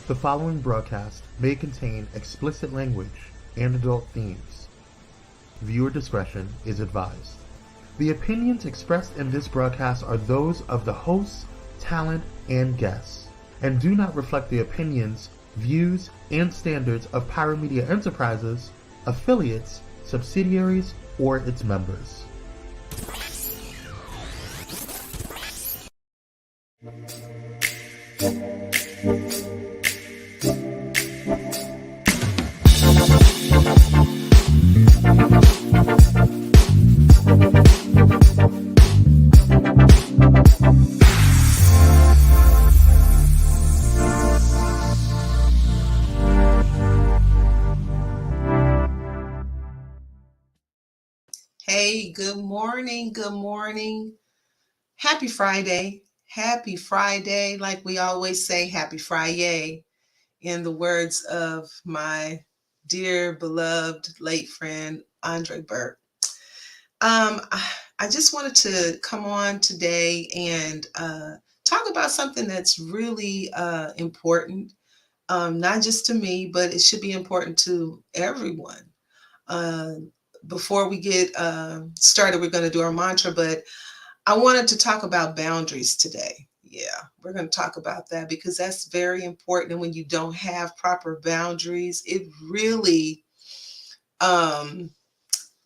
The following broadcast may contain explicit language and adult themes. Viewer discretion is advised. The opinions expressed in this broadcast are those of the hosts, talent, and guests, and do not reflect the opinions, views, and standards of Pyro Media Enterprises, affiliates, subsidiaries, or its members. Hey, good morning. Good morning. Happy Friday. Happy Friday. Like we always say, happy Friday, in the words of my dear, beloved, late friend, Andre Burke. I just wanted to come on today and talk about something that's really important, not just to me, but it should be important to everyone. Uh, Before we get started, we're going to do our mantra, but I wanted to talk about boundaries today. Yeah, we're going to talk about that because that's very important. And when you don't have proper boundaries, um,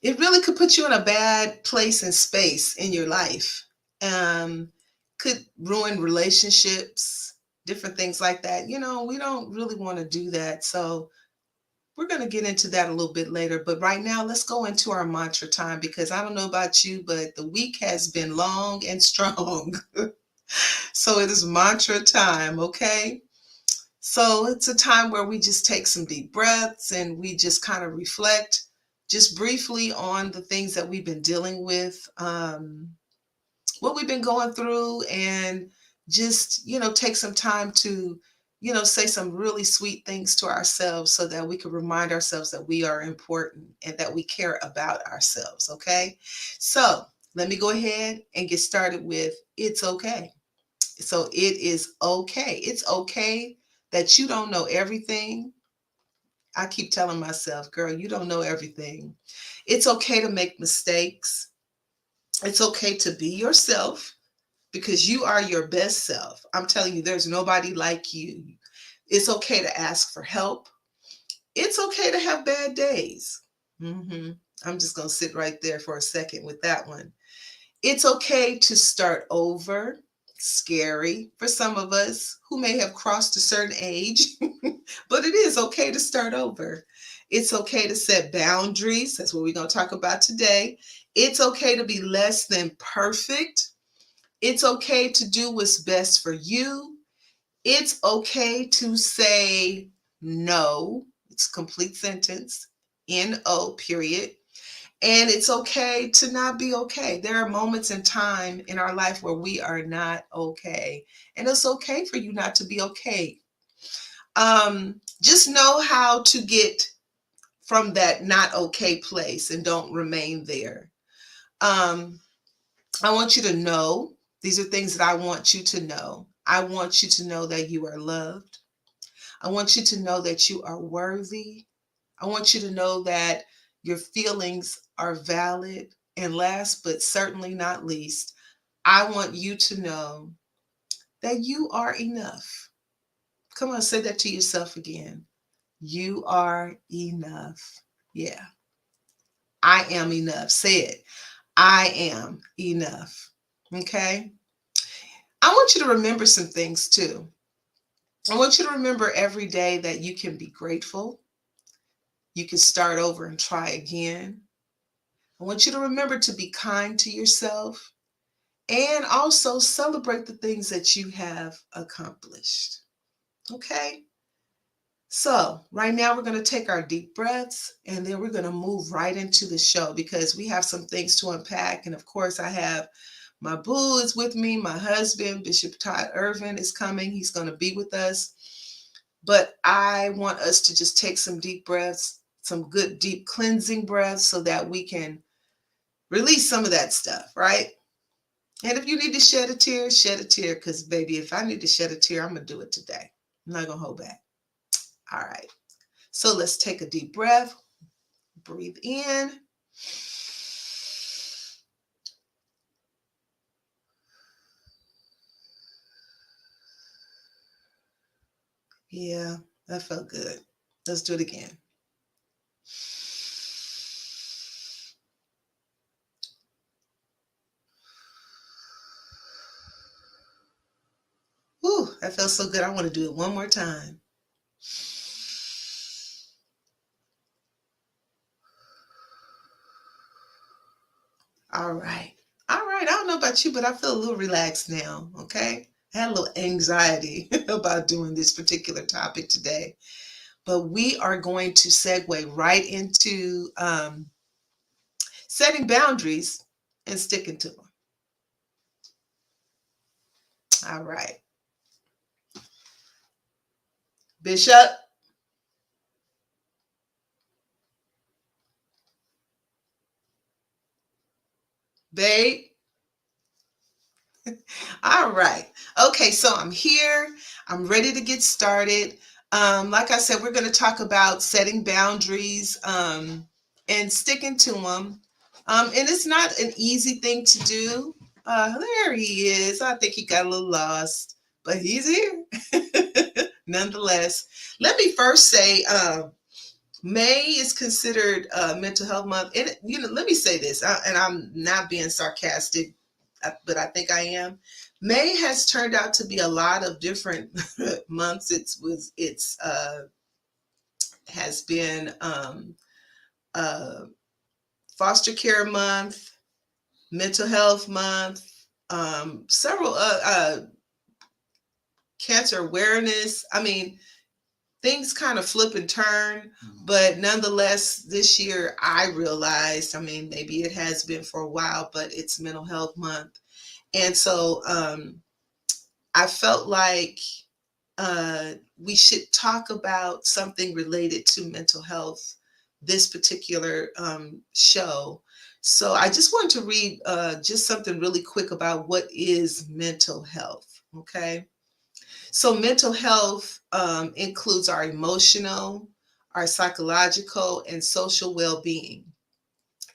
it really could put you in a bad place and space in your life. Um, could ruin relationships, different things like that. You know, we don't really want to do that. So we're going to get into that a little bit later, but right now let's go into our mantra time because I don't know about you, but the week has been long and strong. So it is mantra time, okay? So it's a time where we just take some deep breaths and we just kind of reflect just briefly on the things that we've been dealing with, what we've been going through, and just, take some time to, say some really sweet things to ourselves so that we can remind ourselves that we are important and that we care about ourselves. Okay. So let me go ahead and get started with it's okay. So it is okay. It's okay that you don't know everything. I keep telling myself, girl, you don't know everything. It's okay to make mistakes. It's okay to be yourself because you are your best self. I'm telling you, there's nobody like you. It's okay to ask for help. It's okay to have bad days. I'm just going to sit right there for a second with that one. It's okay to start over. Scary for some of us who may have crossed a certain age, but it is okay to start over. It's okay to set boundaries. That's what we're going to talk about today. It's okay to be less than perfect. It's okay to do what's best for you. It's okay to say no. It's a complete sentence. N-O, period. And it's okay to not be okay. There are moments in time in our life where we are not okay. And it's okay for you not to be okay. Just know how to get from that not okay place and don't remain there. Um, I want you to know, these are things that I want you to know. I want you to know that you are loved. I want you to know that you are worthy. I want you to know that your feelings are valid. And last but certainly not least, I want you to know that you are enough. Come on, say that to yourself again. You are enough. Yeah, I am enough. Say it. I am enough. Okay. I want you to remember some things too. I want you to remember every day that you can be grateful. You can start over and try again. I want you to remember to be kind to yourself and also celebrate the things that you have accomplished. Okay? So, right now we're going to take our deep breaths and then we're going to move right into the show because we have some things to unpack. And of course, I have my boo is with me. My husband, Bishop Todd Irvin, is coming. He's going to be with us. But I want us to just take some deep breaths, some good deep cleansing breaths so that we can release some of that stuff, right? And if you need to shed a tear, shed a tear. Because, baby, if I need to shed a tear, I'm going to do it today. I'm not going to hold back. All right. So let's take a deep breath. Breathe in. Yeah, that felt good. Let's do it again. Whew, that felt so good. I want to do it one more time. All right. All right. I don't know about you, but I feel a little relaxed now. Okay. I had a little anxiety about doing this particular topic today, but we are going to segue right into setting boundaries and sticking to them. All right. Bishop, babe. All right. Okay, so I'm here. I'm ready to get started. Like I said, we're going to talk about setting boundaries and sticking to them. And it's not an easy thing to do. There he is. I think he got a little lost, but he's here. Nonetheless, let me first say May is considered Mental Health Month. And, let me say this, and I'm not being sarcastic, but I think I am. May has turned out to be a lot of different months. It's has been uh, Foster Care Month, Mental Health Month, several cancer awareness. I mean, things kind of flip and turn, but nonetheless, this year I realized, I mean, maybe it has been for a while, but it's Mental Health Month. And so I felt like we should talk about something related to mental health this particular show. So I just want to read just something really quick about what is mental health. Okay. So mental health includes our emotional, our psychological, and social well-being.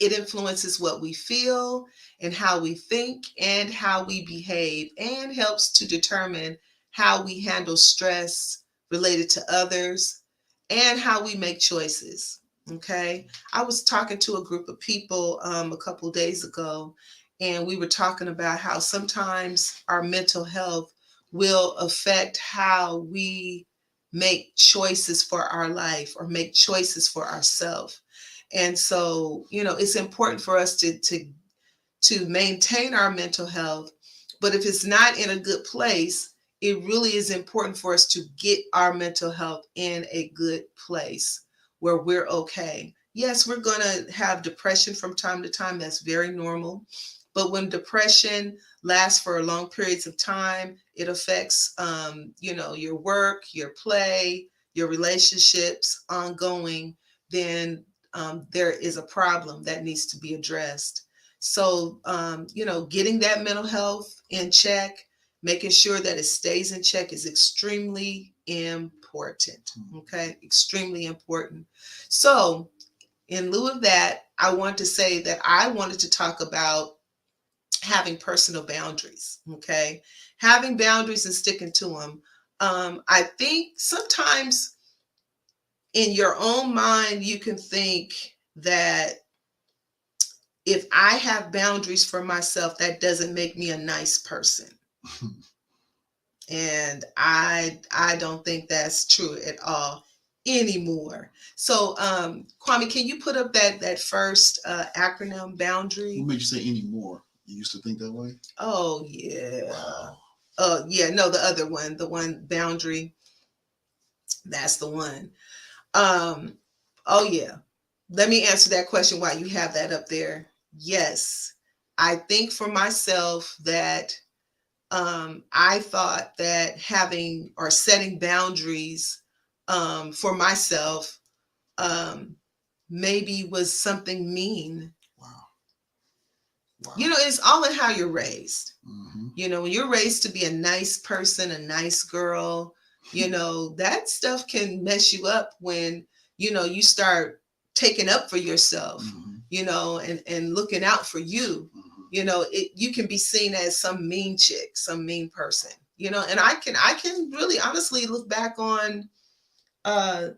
It influences what we feel and how we think and how we behave, and helps to determine how we handle stress related to others and how we make choices. Okay. I was talking to a group of people a couple days ago, and we were talking about how sometimes our mental health will affect how we make choices for our life or make choices for ourselves. And so, it's important for us to maintain our mental health. But if it's not in a good place, it really is important for us to get our mental health in a good place where we're okay. Yes, we're going to have depression from time to time. That's very normal. But when depression lasts for long periods of time, it affects, your work, your play, your relationships ongoing, then there is a problem that needs to be addressed. So, getting that mental health in check, making sure that it stays in check is extremely important. Okay, extremely important. So, in lieu of that, I want to say that I wanted to talk about having personal boundaries. Okay, having boundaries and sticking to them. I think sometimes in your own mind, you can think that if I have boundaries for myself, that doesn't make me a nice person. And I don't think that's true at all anymore. So Kwame, can you put up that first acronym, boundary? What made you say anymore? You used to think that way? Oh yeah. Wow. Yeah, no, the other one, the one boundary, that's the one. Oh yeah. Let me answer that question while you have that up there. Yes. I think for myself that I thought that having or setting boundaries for myself maybe was something mean. Wow. Wow. It's all in how you're raised. Mm-hmm. When you're raised to be a nice person, a nice girl, You know, that stuff can mess you up when, you know, you start taking up for yourself, Mm-hmm. you know, and looking out for you. Mm-hmm. You know, you can be seen as some mean chick, some mean person, you know, and I can really honestly look back on uh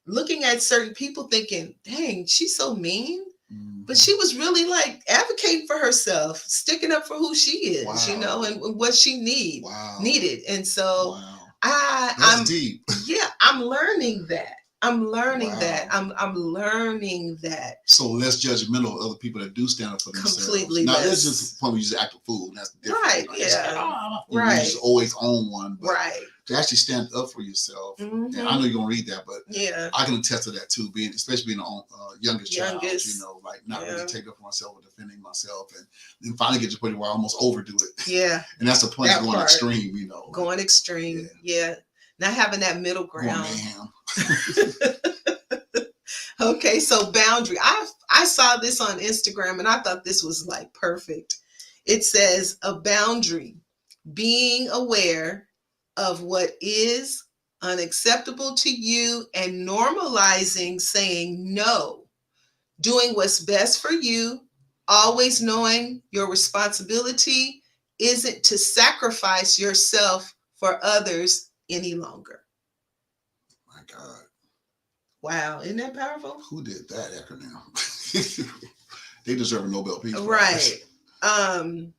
looking at certain people thinking, dang, she's so mean. Mm-hmm. But she was really like advocating for herself, sticking up for who she is, you know, Wow. and what she Wow. needed. And so Wow. I That's I'm deep. yeah, I'm learning that. I'm learning Wow. that. I'm learning that. So less judgmental of other people that do stand up for themselves. Completely Now, less. there's just the point where you just act a fool. And that's different. Right, Like, it's like, yeah. you know, you just Right. always own one. But Right. to actually stand up for yourself, and I Mhm. know you're going to read that, but Yeah. I can attest to that too, especially being the youngest child, Youngest. you know, like not Yeah. really take up for myself or defending myself. And then finally get to the point where I almost overdo it. Yeah. And that's the point of That going part. extreme, you know. Going extreme. Yeah. Not having that middle Going ground. mayhem. Okay, so boundary. I saw this on Instagram and I thought this was like perfect. It says a boundary, being aware of what is unacceptable to you and normalizing saying no, doing what's best for you, always knowing your responsibility isn't to sacrifice yourself for others any longer. My God. Wow, isn't that powerful? Who did that acronym? They deserve a Nobel Peace Prize. Right.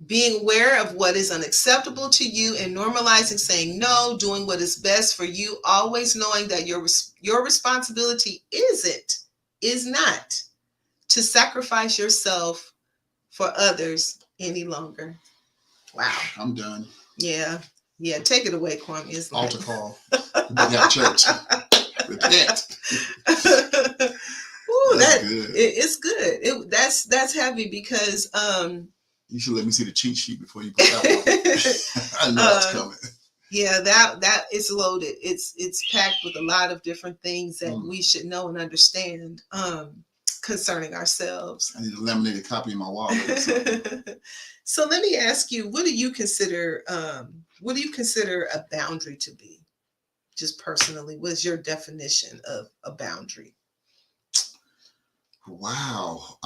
Being aware of what is unacceptable to you and normalizing saying no, doing what is best for you, always knowing that your responsibility is not to sacrifice yourself for others any longer. Wow. I'm done. Yeah. Yeah. Take it away, Kwame. It's Altar like... call. We have church. Repent. Ooh, That's good. It's good. That's heavy because you should let me see the cheat sheet before you put that one. I know it's coming. Yeah, that is loaded. It's packed with a lot of different things that we should know and understand concerning ourselves. I need a laminated copy in my wallet. So let me ask you, what do you consider a boundary to be? Just personally, what is your definition of a boundary? Wow.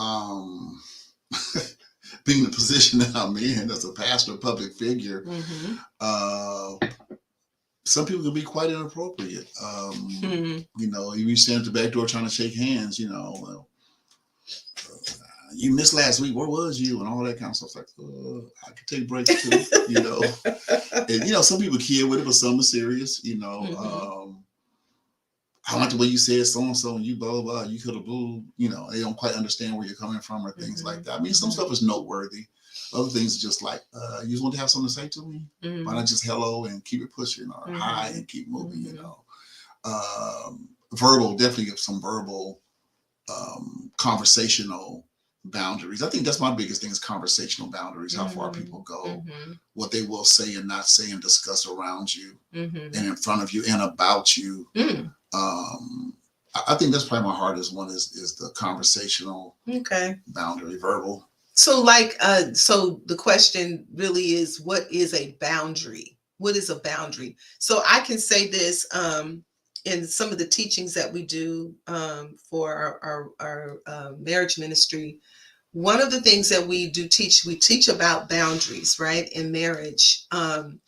Being the position that I'm in as a pastor, public figure, some people can be quite inappropriate. You know, you stand at the back door trying to shake hands, you know, you missed last week, where was you? And all that kind of stuff. Like, I could take breaks too, you know. And, you know, some people kid with it, but some are serious, you know. I like the way you said so-and-so and you blah, blah, blah. You could have boo, you know, they don't quite understand where you're coming from or things like that. I mean, some stuff is noteworthy. Other things are just like, you just want to have something to say to me? Why not just hello and keep it pushing or hi and keep moving, you know? Verbal, definitely some verbal conversational boundaries. I think that's my biggest thing is conversational boundaries, how far people go, what they will say and not say and discuss around you and in front of you and about you. I think that's probably my hardest one is the conversational boundary, verbal. So so the question really is, what is a boundary? What is a boundary? So I can say this, in some of the teachings that we do for our marriage ministry, one of the things that we teach about boundaries, right, in marriage. And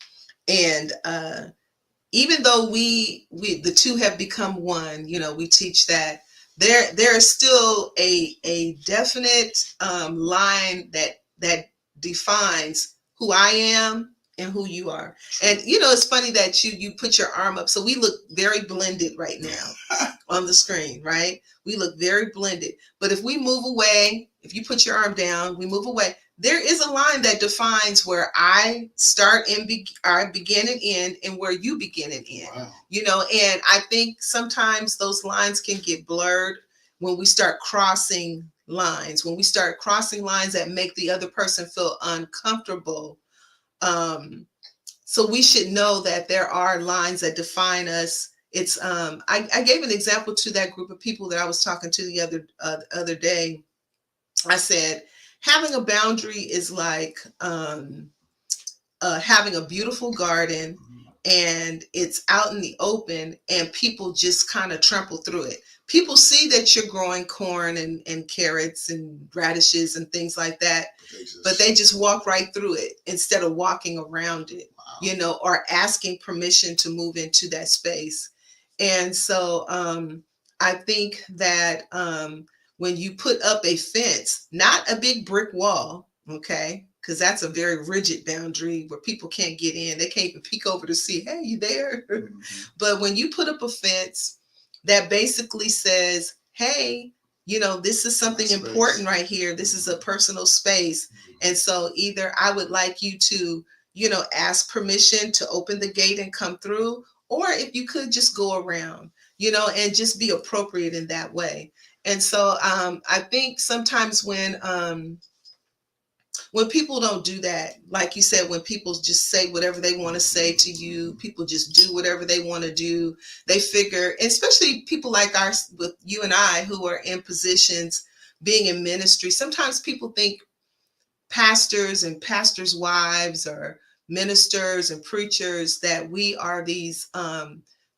even though we the two have become one, you know, we teach that there is still a definite line that defines who I am and who you are. And you know, it's funny that you put your arm up, so we look very blended right now on the screen, right? We look very blended. But if we move away, if you put your arm down, we move away, there is a line that defines where I start and I begin and end, and where you begin and end. Wow. You know, and I think sometimes those lines can get blurred when we start crossing lines, that make the other person feel uncomfortable. So we should know that there are lines that define us. It's I gave an example to that group of people that I was talking to the other day. I said, having a boundary is like having a beautiful garden and it's out in the open and people just kind of trample through it. People see that you're growing corn and carrots and radishes and things like that, but they just walk right through it instead of walking around it, you know, or asking permission to move into that space. And so I think that when you put up a fence, not a big brick wall, okay, because that's a very rigid boundary where people can't get in. They can't even peek over to see, hey, you there? But when you put up a fence that basically says, hey, you know, this is something important right here. This is a personal space. And so either I would like you to, you know, ask permission to open the gate and come through, or if you could just go around, you know, and just be appropriate in that way. And so I think sometimes when people don't do that, like you said, when people just say whatever they want to say to you, people just do whatever they want to do. They figure, especially people like with you and I, who are in positions being in ministry. Sometimes people think pastors and pastors' wives or ministers and preachers that we are these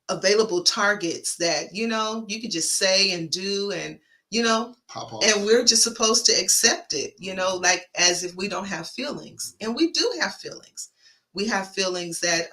available targets that, you know, you could just say and do and, you know, and we're just supposed to accept it, you know, like as if we don't have feelings. And we do have feelings. We have feelings that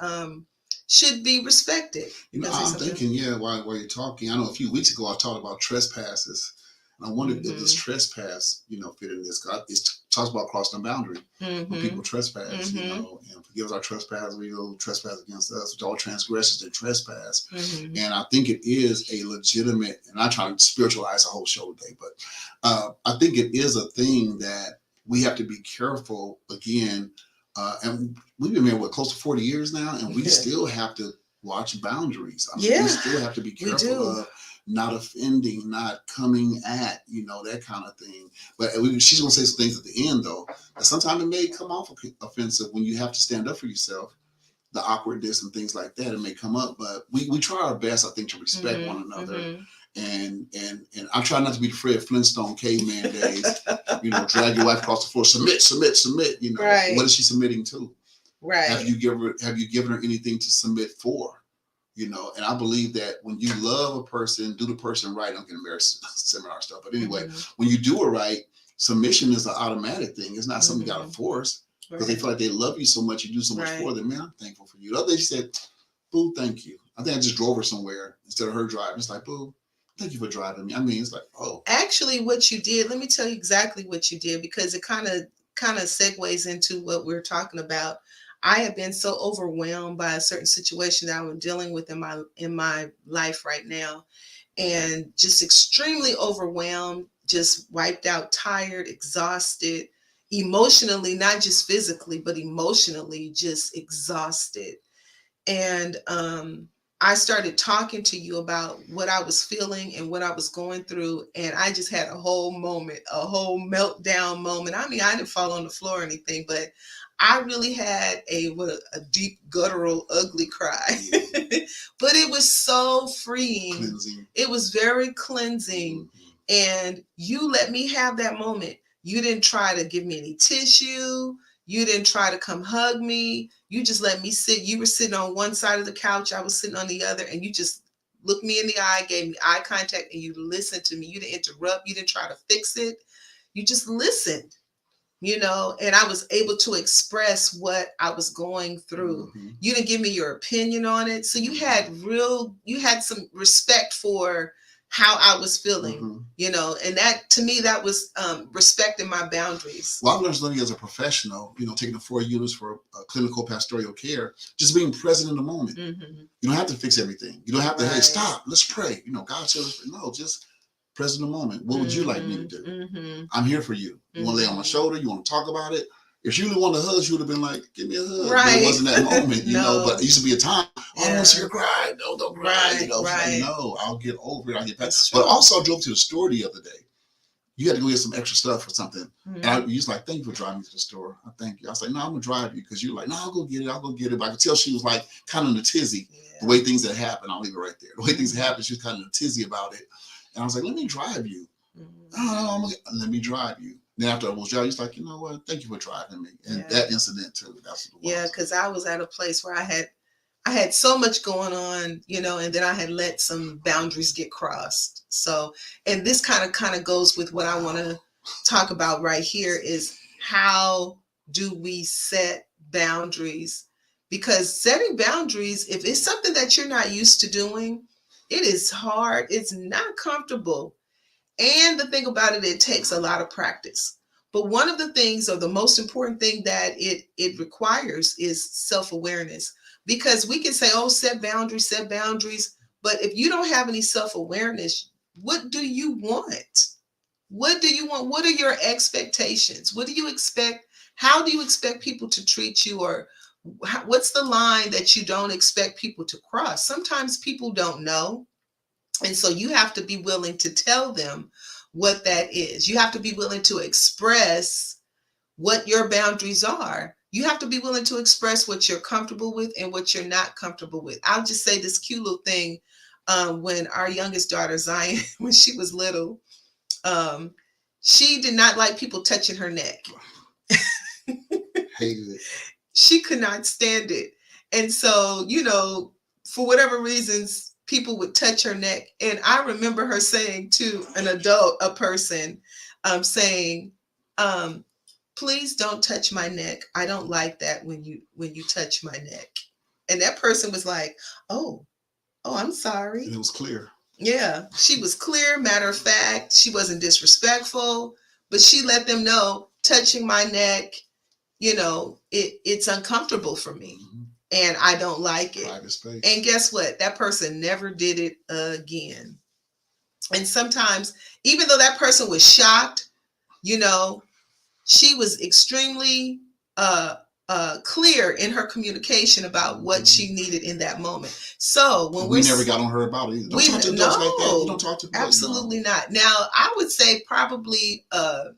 should be respected. You know, I'm thinking, while you're talking, I know a few weeks ago I talked about trespasses. And I wondered if this trespass, you know, fit in this. God, it talks about crossing the boundary when people trespass, you know, and forgive us our trespasses, we go trespass against us, which all transgressions and trespass. And I think it is a legitimate, and I'm trying to spiritualize the whole show today, but I think it is a thing that we have to be careful again. And we've been married, close to 40 years now, and we still have to watch boundaries. I mean, we still have to be careful of not offending, not coming at, you know, that kind of thing. But she's going to say some things at the end, though, that sometimes it may come off offensive when you have to stand up for yourself, the awkwardness and things like that. It may come up, but we try our best, I think, to respect one another. And I try not to be the Fred Flintstone caveman days, you know, drag your wife across the floor, submit, you know. What is she submitting to? Have you given her anything to submit for? You know, and I believe that when you love a person, do the person right. I'm getting embarrassed seminar stuff, but anyway, when you do it right, submission is an automatic thing. It's not something you got to force because they feel like they love you so much. You do so much for them. Man, I'm thankful for you. The other day she said, "Boo, thank you." I think I just drove her somewhere instead of her driving. It's like, "Boo, thank you for driving me." I mean, it's like, oh. Actually, what you did, let me tell you exactly what you did, because it kind of segues into what we're talking about. I have been so overwhelmed by a certain situation that I'm dealing with in my life right now, and just extremely overwhelmed, just wiped out, tired, exhausted, emotionally, not just physically, but emotionally just exhausted. And I started talking to you about what I was feeling and what I was going through. And I just had a whole moment, a whole meltdown moment. I mean, I didn't fall on the floor or anything, but I really had a deep, guttural, ugly cry. But it was so freeing. Cleansing. It was very cleansing. And you let me have that moment. You didn't try to give me any tissue. You didn't try to come hug me. You just let me sit. You were sitting on one side of the couch. I was sitting on the other. And you just looked me in the eye, gave me eye contact, and you listened to me. You didn't interrupt. You didn't try to fix it. You just listened. You know, and I was able to express what I was going through. You didn't give me your opinion on it. So you had some respect for how I was feeling, you know, and that, to me, that was respecting my boundaries. Well, I've learned something as a professional, you know, taking the 4 units for clinical pastoral care, just being present in the moment. You don't have to fix everything. You don't have to, hey, stop, let's pray. You know, God said, no, just present in the moment. What would you like me to do? I'm here for you. You want to lay on my shoulder? You want to talk about it? If she really wanted a hug, she would have been like, give me a hug. But it wasn't that moment, you know, but it used to be a time, I don't want to see her cry. No, don't cry. You know, like, no, I'll get over it. I'll get past it. But also I drove to the store the other day. You had to go get some extra stuff or something. And I was like, thank you for driving me to the store. I thank you. I was like, no, I'm going to drive you. Because you're like, no, I'll go get it. But I could tell she was like kind of in a tizzy. The way things had happened, I'll leave it right there. The way things had happened, she was kind of in a tizzy about it. And I was like, let me drive you. Let me drive you. Then after I was driving, he's like, you know what? Thank you for driving me. And that incident too. That's what it was. Yeah, because I was at a place where I I had so much going on, and then I had let some boundaries get crossed. So, and this kind of goes with what I want to talk about right here is how do we set boundaries? Because setting boundaries, if it's something that you're not used to doing, it is hard. It's not comfortable. And the thing about it, it takes a lot of practice. But one of the things, or the most important thing that it requires is self-awareness. Because we can say, oh, set boundaries. But if you don't have any self-awareness, what do you want? What do you want? What are your expectations? What do you expect? How do you expect people to treat you? Or what's the line that you don't expect people to cross? Sometimes people don't know. And so you have to be willing to tell them what that is. You have to be willing to express what your boundaries are. You have to be willing to express what you're comfortable with and what you're not comfortable with. I'll just say this cute little thing. When our youngest daughter, Zion, when she was little, she did not like people touching her neck. Hated it. She could not stand it. And so, for whatever reasons, people would touch her neck. And I remember her saying to a person, saying, please don't touch my neck. I don't like that when you touch my neck. And that person was like, oh, I'm sorry. And it was clear. Yeah, she was clear, matter of fact. She wasn't disrespectful, but she let them know touching my neck, it's uncomfortable for me. Mm-hmm. And I don't like it. Private space. And guess what? That person never did it again. And sometimes, even though that person was shocked, she was extremely clear in her communication about what she needed in that moment. So when we never got on her about it either. Don't talk to adults like that. You don't talk to adults. Absolutely not. Now, I would say probably a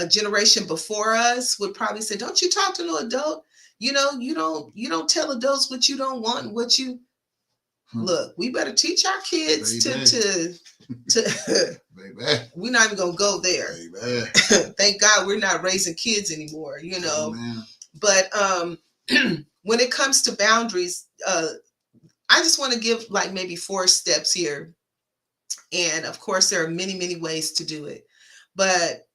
generation before us would probably say, "Don't you talk to no adult? You don't tell adults what you don't want and what you look." We better teach our kids to Baby. We're not even gonna go there. Thank God we're not raising kids anymore, Amen. But when it comes to boundaries, I just want to give like maybe 4 steps here. And of course, there are many, many ways to do it. But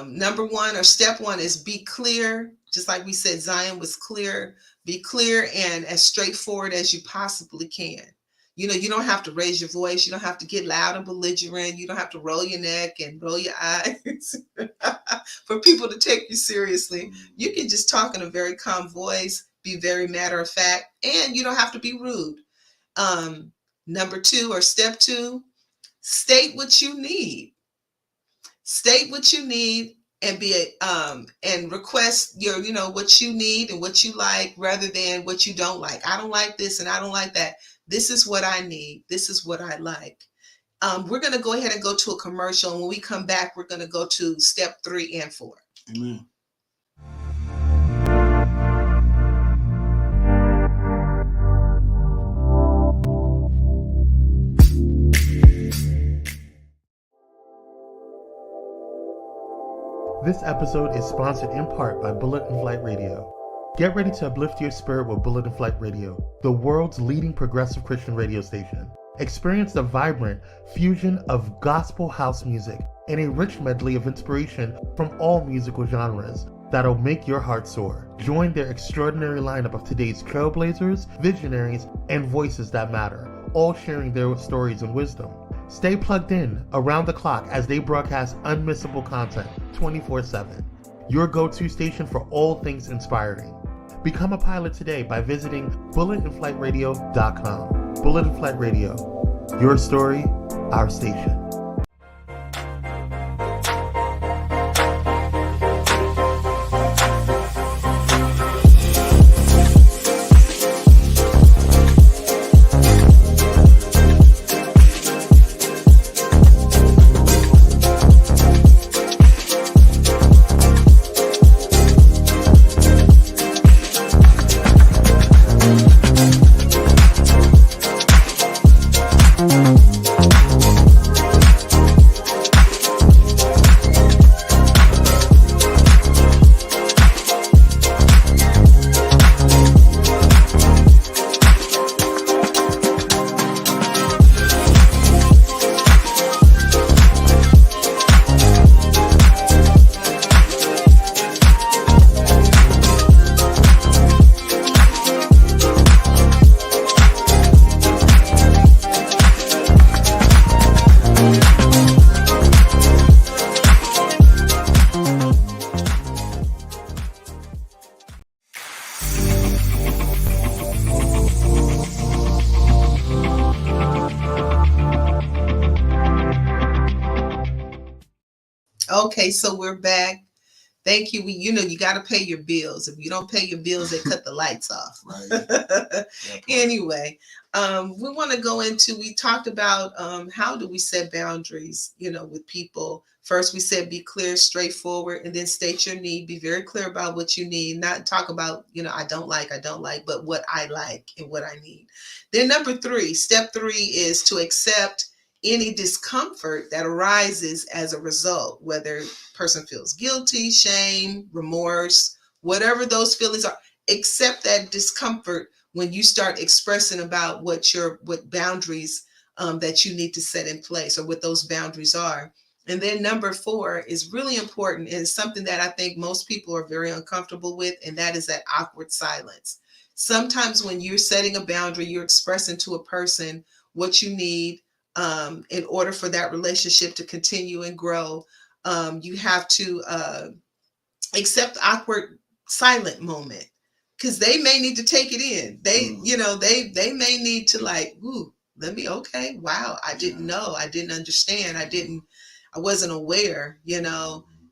number 1 or step 1 is be clear. Just like we said, Zion was clear. Be clear and as straightforward as you possibly can. You don't have to raise your voice. You don't have to get loud and belligerent. You don't have to roll your neck and roll your eyes for people to take you seriously. You can just talk in a very calm voice, be very matter of fact, and you don't have to be rude. Number 2 or step 2, state what you need. State what you need and and request your, what you need and what you like rather than what you don't like. I don't like this and I don't like that. This is what I need. This is what I like. We're going to go ahead and go to a commercial. And when we come back, we're going to go to step 3 and 4. Amen. This episode is sponsored in part by Bullet and Flight Radio. Get ready to uplift your spirit with Bullet and Flight Radio, the world's leading progressive Christian radio station. Experience the vibrant fusion of gospel house music and a rich medley of inspiration from all musical genres that'll make your heart soar. Join their extraordinary lineup of today's trailblazers, visionaries, and voices that matter, all sharing their stories and wisdom. Stay plugged in around the clock as they broadcast unmissable content 24/7. Your go-to station for all things inspiring. Become a pilot today by visiting bulletandflightradio.com. Bullet and Flight Radio. Your story, our station. Okay, so we're back. Thank you. You got to pay your bills. If you don't pay your bills, they cut the lights off. Right. Anyway, we want to go into, we talked about how do we set boundaries, with people. First, we said be clear, straightforward, and then state your need. Be very clear about what you need. Not talk about, I don't like, but what I like and what I need. Then number 3, step 3 is to accept any discomfort that arises as a result, whether person feels guilty, shame, remorse, whatever those feelings are. Accept that discomfort when you start expressing about what boundaries that you need to set in place, or what those boundaries are. And then number 4 is really important, and it's something that I think most people are very uncomfortable with, and that is that awkward silence. Sometimes when you're setting a boundary, you're expressing to a person what you need in order for that relationship to continue and grow. You have to accept the awkward silent moment, because they may need to take it in. They may need to, like, ooh, okay, wow, I didn't know, I didn't understand, I wasn't aware,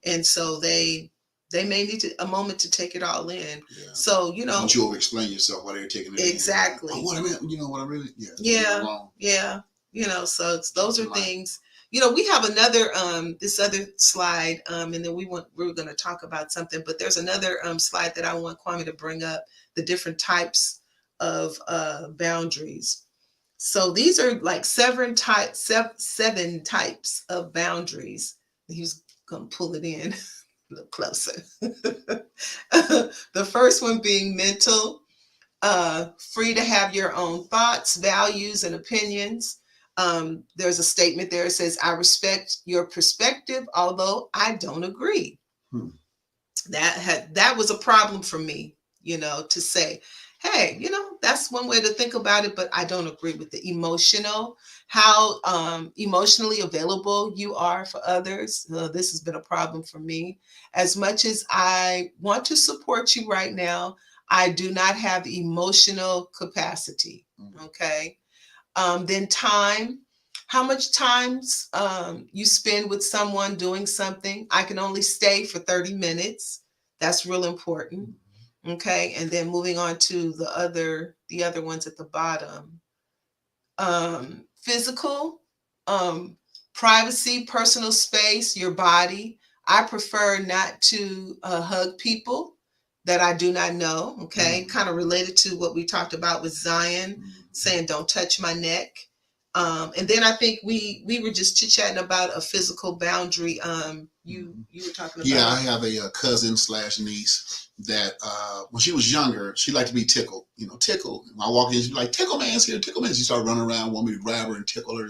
and so they may need a moment to take it all in. Yeah. So, don't you over explain yourself while they're taking it exactly in. Oh, what I meant, what I really, so those are things. We have another this other slide, and then we're going to talk about something, but there's another slide that I want Kwame to bring up, the different types of boundaries. So these are like seven types of boundaries. He was going to pull it in a little closer. The first one being mental, free to have your own thoughts, values, and opinions. There's a statement there that says, I respect your perspective, although I don't agree. That was a problem for me, to say, hey, that's one way to think about it, but I don't agree with the emotional, how emotionally available you are for others. This has been a problem for me. As much as I want to support you right now, I do not have emotional capacity. Okay. Then time, how much time you spend with someone doing something. I can only stay for 30 minutes. That's real important. Okay. And then moving on to the other ones at the bottom. Physical, privacy, personal space, your body. I prefer not to hug people that I do not know. Okay. Kind of related to what we talked about with Zion, saying don't touch my neck. And then I think we were just chit-chatting about a physical boundary. You were talking about. Yeah, I have a cousin / niece that when she was younger, she liked to be tickled. Tickled. When I walk in, she'd be like, "Tickle man's here, tickle man." She started running around, want me to grab her and tickle her,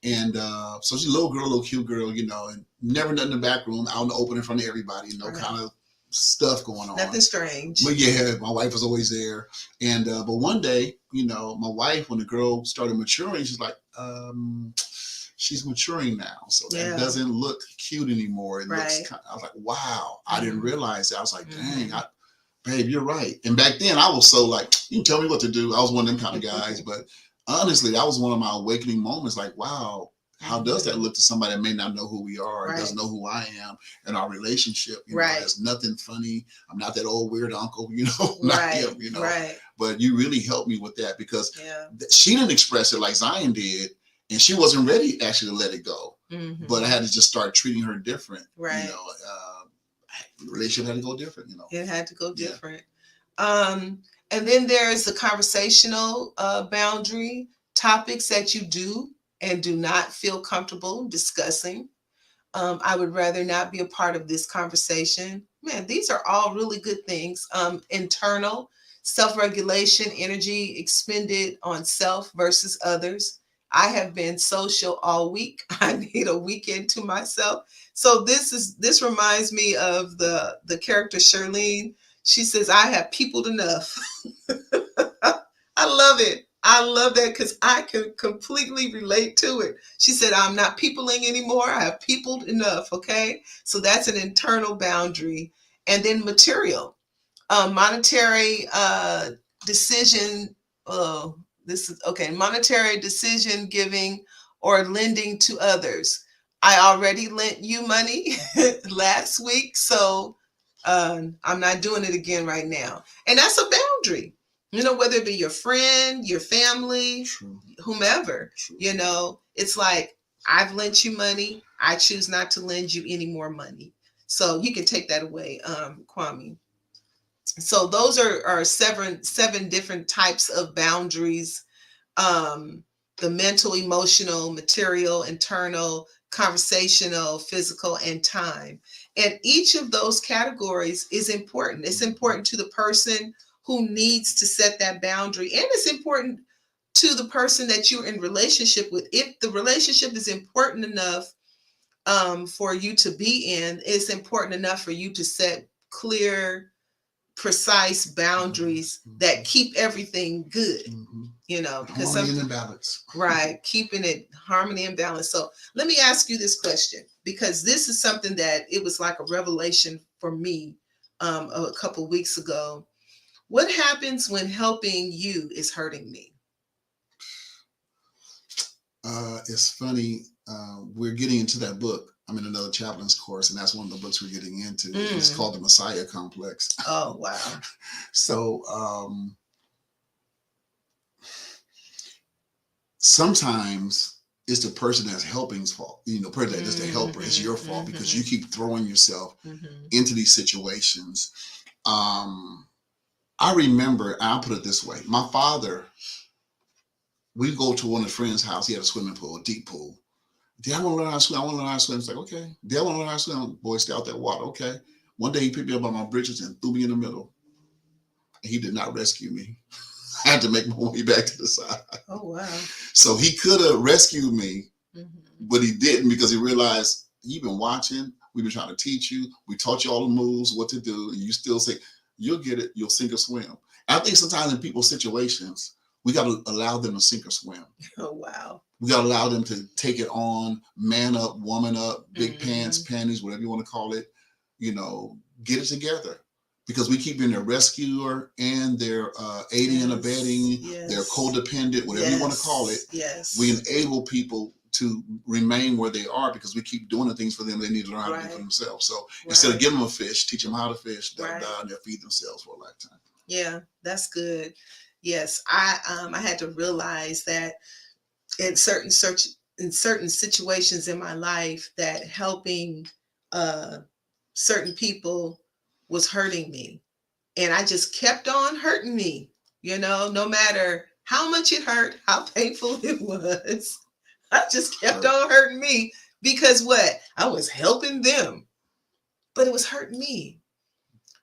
And so she's a little girl, little cute girl, and never nothing in the back room, out in the open in front of everybody, kind of stuff going on. Nothing strange. But yeah, my wife was always there. And but one day, my wife, when the girl started maturing, she's like, she's maturing now, so that doesn't look cute anymore. It looks I was like, wow, I didn't realize that. I was like, dang, babe, you're right. And back then I was so like, you can tell me what to do. I was one of them kind of guys. But honestly, that was one of my awakening moments. Like, wow, how does that look to somebody that may not know who we are, doesn't know who I am in our relationship? There's nothing funny. I'm not that old weird uncle, not him, But you really helped me with that, because she didn't express it like Zion did, and she wasn't ready actually to let it go. But I had to just start treating her different. The relationship had to go different. It had to go different. And then there's the conversational boundary, topics that you do and do not feel comfortable discussing. I would rather not be a part of this conversation. Man, these are all really good things. Internal, self-regulation, energy expended on self versus others. I have been social all week. I need a weekend to myself. So this reminds me of the character Shirlene. She says, I have peopled enough. I love it. I love that, because I can completely relate to it. She said, I'm not peopling anymore. I have peopled enough. Okay. So that's an internal boundary. And then material, monetary decision. Monetary decision giving or lending to others. I already lent you money last week, so I'm not doing it again right now. And that's a boundary. You know, whether it be your friend, your family, True. whomever, True. you know, it's like, I've lent you money. I choose not to lend you any more money. So you can take that away, Kwame. So those are seven different types of boundaries. The mental, emotional, material, internal, conversational, physical, and time. And each of those categories is important. It's important to the person who needs to set that boundary, and it's important to the person that you're in relationship with. If the relationship is important enough for you to be in, it's important enough for you to set clear, precise boundaries that keep everything good. You know, because harmony and balance. Right, keeping it harmony and balance. So let me ask you this question, because this is something that it was like a revelation for me a couple weeks ago. What happens when helping you is hurting me? It's funny. We're getting into that book. I'm in another chaplain's course, and that's one of the books we're getting into. It's called The Messiah Complex. Oh, wow. So sometimes it's the person that's helping's fault. You know, person that's the helper. It's your fault because you keep throwing yourself into these situations. I remember, I'll put it this way. My father, we'd go to one of the friends' house. He had a swimming pool, a deep pool. Dad, I want to learn how to swim. I want to learn how to swim. It's like, okay. Dad, I want to learn how to swim. Boy, stay out that water. Okay. One day he picked me up by my britches and threw me in the middle. And he did not rescue me. I had to make my way back to the side. Oh, wow. So he could have rescued me, but he didn't, because he realized, you've been watching. We've been trying to teach you. We taught you all the moves, what to do. And you still say, you'll get it. You'll sink or swim. I think sometimes in people's situations, we got to allow them to sink or swim. Oh, wow. We got to allow them to take it on, man up, woman up, big pants, panties, whatever you want to call it, you know, get it together. Because we keep being their rescuer and their aiding and abetting, their codependent, whatever you want to call it. Yes. We enable people to remain where they are because we keep doing the things for them they need to learn how to do for themselves. So instead of giving them a fish, teach them how to fish, they'll die and they'll feed themselves for a lifetime. Yeah, that's good. Yes, I had to realize that in certain situations in my life that helping certain people was hurting me, and I just kept on hurting me. You know, no matter how much it hurt, how painful it was, I just kept on hurting me because what? I was helping them, but it was hurting me.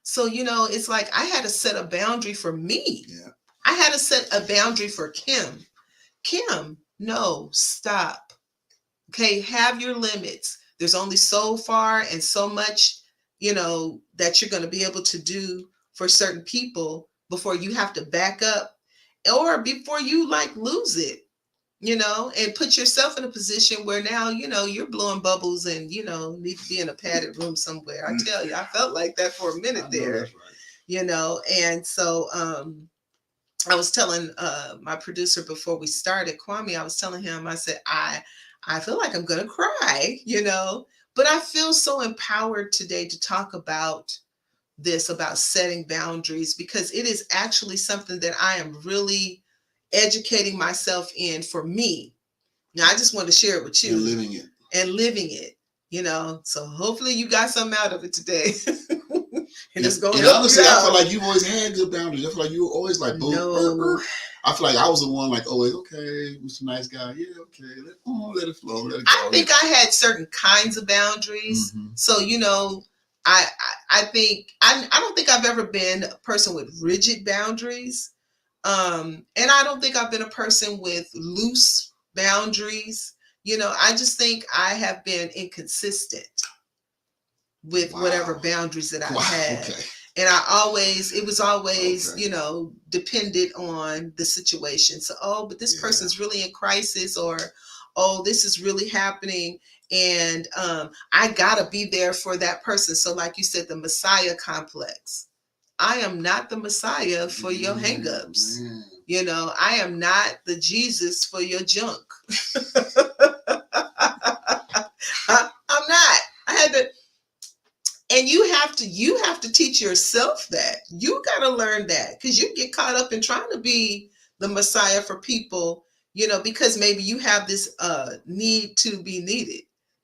So, you know, it's like I had to set a boundary for me. Yeah. I had to set a boundary for Kim. Kim, no, stop. Okay, have your limits. There's only so far and so much, you know, that you're going to be able to do for certain people before you have to back up, or before you like lose it, you know, and put yourself in a position where now, you know, you're blowing bubbles and, you know, need to be in a padded room somewhere. I tell you, I felt like that for a minute there, That's right. You know, and so I was telling my producer before we started, Kwame, I was telling him, I said, I feel like I'm going to cry, you know, but I feel so empowered today to talk about this, about setting boundaries, because it is actually something that I am really educating myself in for me. Now, I just want to share it with you. And living it. You know, so hopefully you got something out of it today. And honestly, I feel like you've always had good boundaries. I feel like you were always like, boom, I feel like I was the one like, always, okay, Mr. Nice Guy. Yeah, okay. Let it flow. Let it go. I think I had certain kinds of boundaries. So, you know, I think, I don't think I've ever been a person with rigid boundaries. And I don't think I've been a person with loose boundaries. You know, I just think I have been inconsistent with whatever boundaries that I had. Okay. And it was always, you know, dependent on the situation. So, but this person's really in crisis, or, this is really happening. And I gotta be there for that person. So like you said, the Messiah complex. I am not the Messiah for your hangups. You know, I am not the Jesus for your junk. And you have to teach yourself that. You got to learn that, because you get caught up in trying to be the Messiah for people, because maybe you have this need to be needed.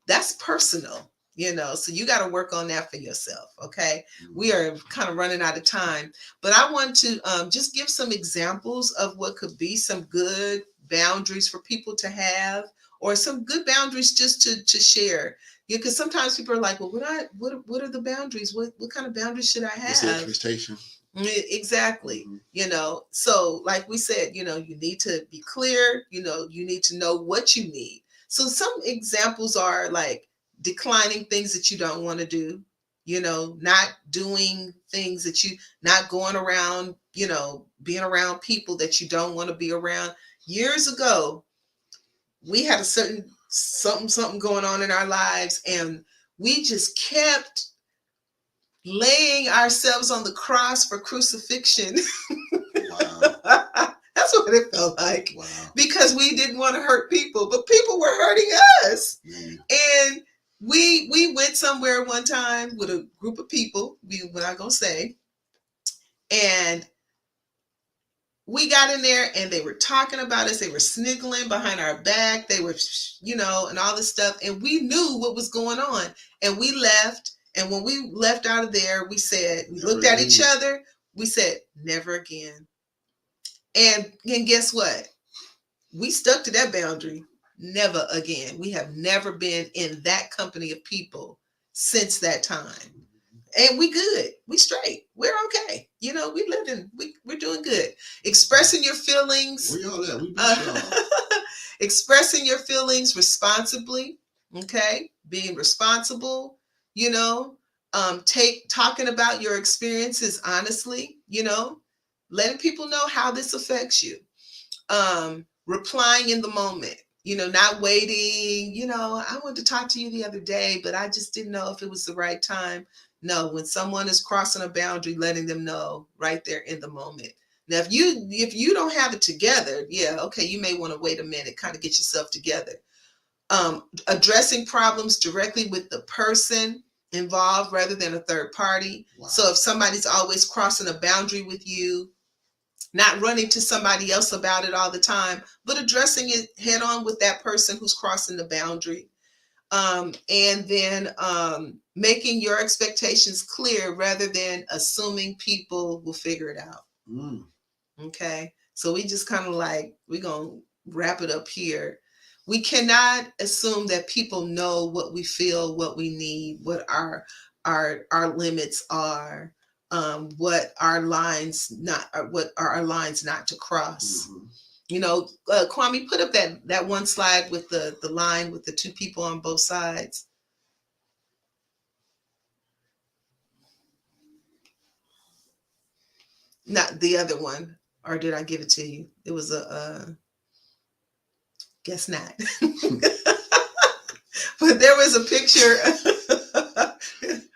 That's personal, so you got to work on that for yourself. Okay. We are kind of running out of time, but I want to just give some examples of what could be some good boundaries for people to have, or some good boundaries just to share. Because sometimes people are like, well, what are the boundaries? What kind of boundaries should I have? What's the expectation? Exactly. So like we said, you need to be clear, you need to know what you need. So some examples are like declining things that you don't want to do, not doing things that not going around, being around people that you don't want to be around. Years ago, we had a certain something going on in our lives, and we just kept laying ourselves on the cross for crucifixion. Wow. That's what it felt like. Wow. Because we didn't want to hurt people, but people were hurting us. And we went somewhere one time with a group of people, we're not gonna say, and we got in there and they were talking about us. They were sniggling behind our back. They were, and all this stuff. And we knew what was going on. And we left. And when we left out of there, we looked at each other. We said, never again. And guess what? We stuck to that boundary. Never again. We have never been in that company of people since that time. And we good. We straight. We're okay. We living. We're doing good. Expressing your feelings. Where y'all at? We y'all. Expressing your feelings responsibly. Okay. Being responsible. Talking about your experiences honestly. Letting people know how this affects you. Replying in the moment. Not waiting. I wanted to talk to you the other day, but I just didn't know if it was the right time. No, when someone is crossing a boundary, letting them know right there in the moment. Now, if you don't have it together, okay, you may want to wait a minute, kind of get yourself together. Addressing problems directly with the person involved rather than a third party. Wow. So if somebody's always crossing a boundary with you, not running to somebody else about it all the time, but addressing it head on with that person who's crossing the boundary. And then making your expectations clear rather than assuming people will figure it out. Okay. So we just kind of we're going to wrap it up here. We cannot assume that people know what we feel, what we need, what our limits are, what are our lines not to cross. Kwame, put up that one slide with the line with the two people on both sides. Not the other one, or did I give it to you? It was guess not. But there was a picture.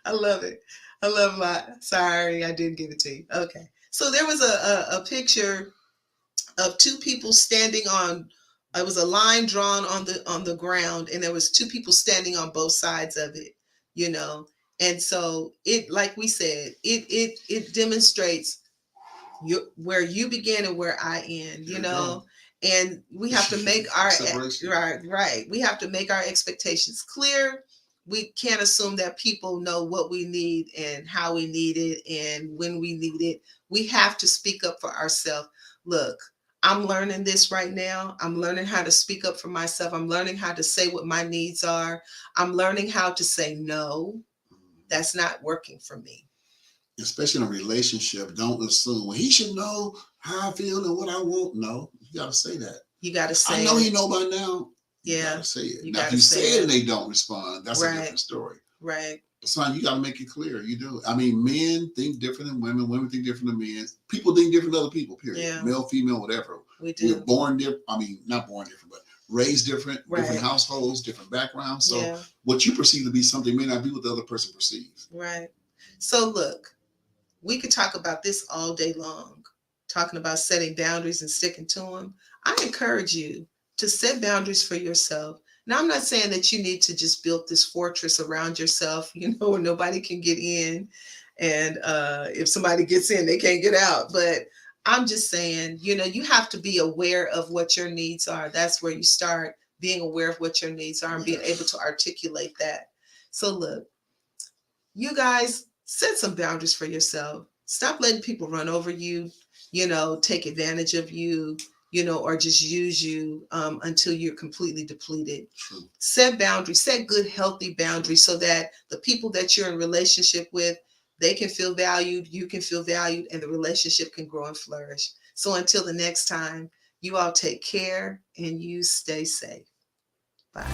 I love it. Sorry, I didn't give it to you. Okay. So there was a picture of two people standing on, it was a line drawn on the ground, and there was two people standing on both sides of it, and so it, like we said, it demonstrates where you begin and where I end, and we have to make our right. We have to make our expectations clear. We can't assume that people know what we need and how we need it and when we need it. We have to speak up for ourselves. Look, I'm learning this right now. I'm learning how to speak up for myself. I'm learning how to say what my needs are. I'm learning how to say no. That's not working for me. Especially in a relationship, don't assume, well, he should know how I feel and what I want. No, you got to say that. You got to say I know you know by now. Yeah. You got to say it. Now, if you say it and they don't respond, that's right. a different story. Right. Son, you got to make it clear. You do. I mean, men think different than women. Women think different than men. People think different than other people, period. Yeah. Male, female, whatever. We do. We're born different. I mean, not born different, but raised different, right. Different households, different backgrounds. So what you perceive to be something may not be what the other person perceives. Right. So look, we could talk about this all day long, talking about setting boundaries and sticking to them. I encourage you to set boundaries for yourself. Now, I'm not saying that you need to just build this fortress around yourself, where nobody can get in. And if somebody gets in, they can't get out. But I'm just saying, you have to be aware of what your needs are. That's where you start being aware of what your needs are and being able to articulate that. So look, you guys, set some boundaries for yourself. Stop letting people run over you, take advantage of you, or just use you until you're completely depleted. True. Set boundaries, set good, healthy boundaries so that the people that you're in relationship with, they can feel valued, you can feel valued, and the relationship can grow and flourish. So until the next time, you all take care and you stay safe. Bye.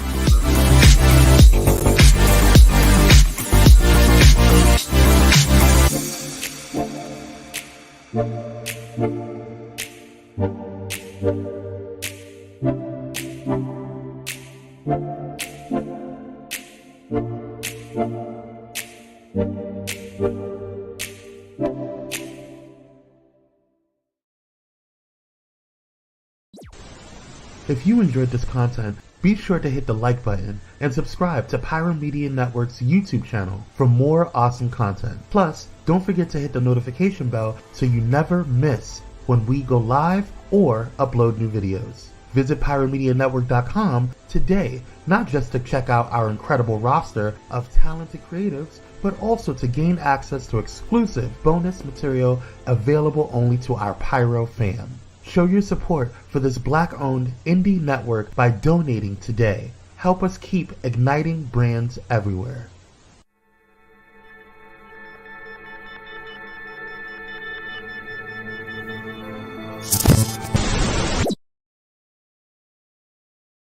If you enjoyed this content, be sure to hit the like button and subscribe to Pyro Media Network's YouTube channel for more awesome content. Plus, don't forget to hit the notification bell so you never miss when we go live or upload new videos. Visit pyromedianetwork.com today, not just to check out our incredible roster of talented creatives, but also to gain access to exclusive bonus material available only to our Pyro fam. Show your support for this Black-owned indie network by donating today. Help us keep igniting brands everywhere.